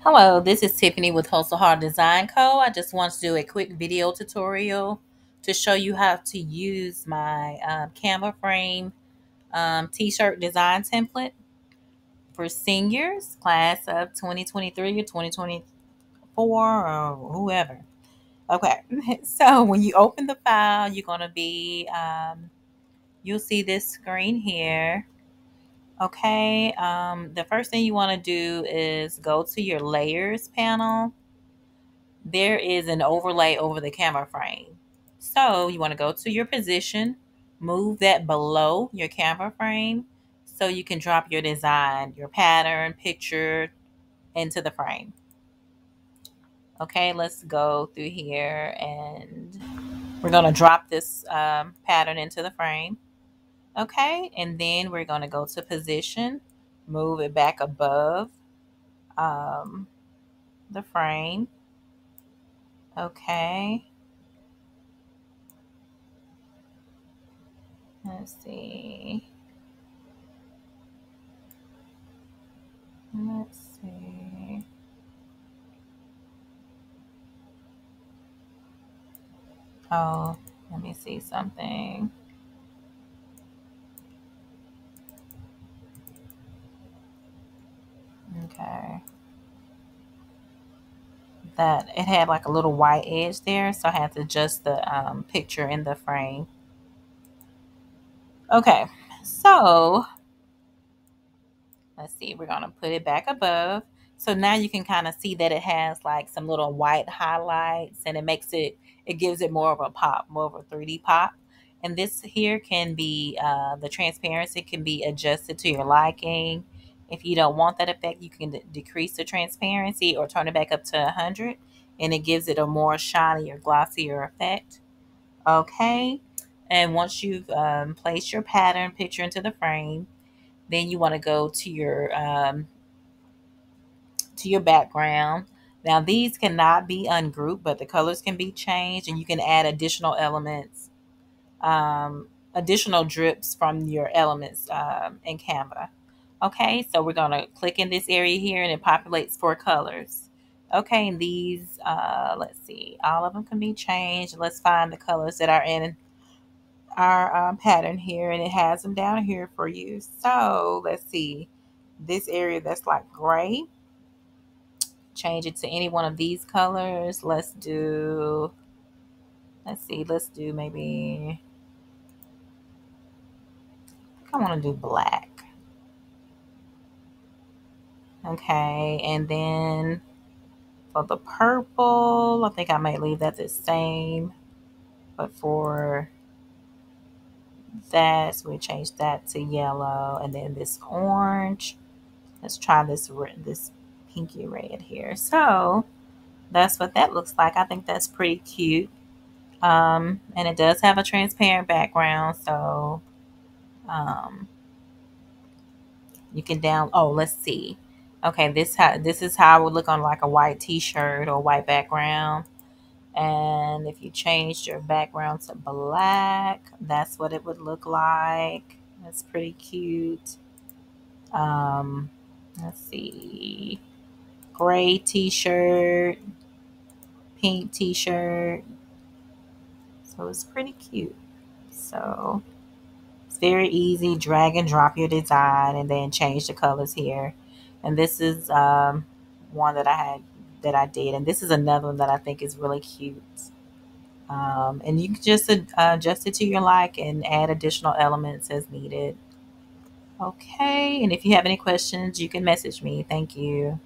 Hello, this is Tiffany with Hustle Hard Design Co. I just want to do a quick video tutorial to show you how to use my Canva frame t-shirt design template for seniors, class of 2023 or 2024 or whoever. Okay, so when you open the file, you're going to you'll see this screen here. Okay, the first thing you want to do is go to your layers panel. There is an overlay over the camera frame. So you want to go to your position, move that below your camera frame so you can drop your design, your pattern, picture into the frame. Okay, let's go through here and we're going to drop this pattern into the frame. Okay, and then we're going to go to position, move it back above um, the frame. Okay, let's see. Let's see. Oh, let me see something. Okay. That it had like a little white edge there, so I had to adjust the picture in the frame. Okay, so let's see, we're gonna put it back above. So now you can kind of see that it has like some little white highlights and it gives it more of a pop, more of a 3D pop. And this here can be, the transparency can be adjusted to your liking. If you don't want that effect, you can decrease the transparency or turn it back up to 100 and it gives it a more shiny or glossier effect. Okay. And once you've placed your pattern picture into the frame, then you want to go to your background. Now these cannot be ungrouped, but the colors can be changed, and you can add additional elements, additional drips from your elements in Canva. Okay, so we're gonna click in this area here, and it populates four colors. Okay, and these, let's see, all of them can be changed. Let's find the colors that are in our pattern here, and it has them down here for you. So let's see, this area that's like gray, change it to any one of these colors. Let's do maybe, I want to do black. Okay, and then for the purple, I think I might leave that the same, but for that, so we change that to yellow, and then this orange. Let's try this pinky red here. So that's what that looks like. I think that's pretty cute. And it does have a transparent background, so um, you can oh, let's see. Okay, this is how it would look on like a white t-shirt or white background. And if you changed your background to black, that's what it would look like. That's pretty cute. Um, let's see. Gray t-shirt, pink t-shirt. So it's pretty cute. So it's very easy. Drag and drop your design and then change the colors here. And this is one that I did. And this is another one that I think is really cute. And you can just adjust it to your like and add additional elements as needed. Okay. And if you have any questions, you can message me. Thank you.